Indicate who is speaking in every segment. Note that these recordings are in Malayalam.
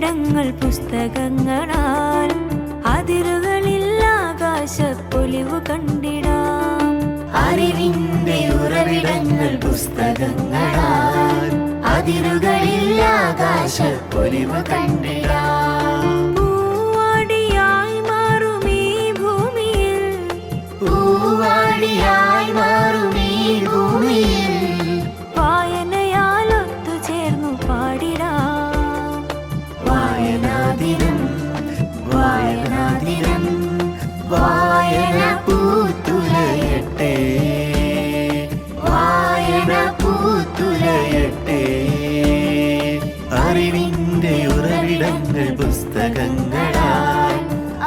Speaker 1: ഉറവിടങ്ങൾ പുസ്തകങ്ങളാൽ അതിരുകളിൽ ആകാശപ്പൊലിവു കണ്ടിടാം.
Speaker 2: അറിവിന്റെ ഉറവിടങ്ങൾ പുസ്തകങ്ങളാൽ അതിരുകളിൽ ആകാശപ്പൊലിവു കണ്ടിടാം.
Speaker 1: പൂവാടിയായി മാറും ഈ ഭൂമിയിൽ,
Speaker 2: പൂവാടിയായി മാറും ഈ ഭൂമിയിൽ
Speaker 1: വായനയാൽ ഒത്തുചേർന്നു പാടിടാം.
Speaker 2: വായനാദിനം വായനാദിനം വായന പൂത്തുലയട്ടെ, വായന പൂത്തുലയട്ടെ. അറിവിന്റെ ഉറവിടങ്ങൾ പുസ്തകങ്ങളാൽ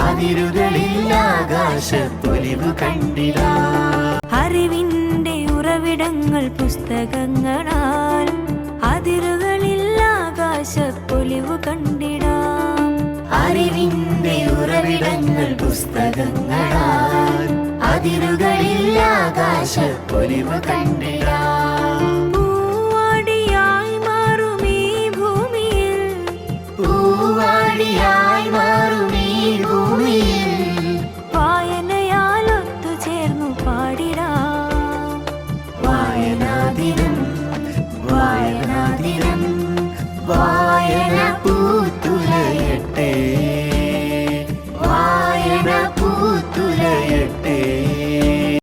Speaker 2: അതിരുകളിൽ ആകാശപ്പൊലിവു കണ്ടിടാം.
Speaker 1: അറിവിന്റെ ഉറവിടങ്ങൾ പുസ്തകങ്ങളാൽ അതിരുകളിൽ ആകാശപ്പൊലിവു കണ്ടിടാം.
Speaker 2: അറിവിന്റെ ഉറവിടങ്ങൾ പുസ്തകങ്ങളാൽ അതിരുകളിൽ ആകാശപ്പൊലിവു കണ്ടിടാം.
Speaker 1: പൂവാടിയായി മാറും ഈ ഭൂമിയിൽ,
Speaker 2: പൂവാടിയായി മാറും ഈ ഭൂമിയിൽ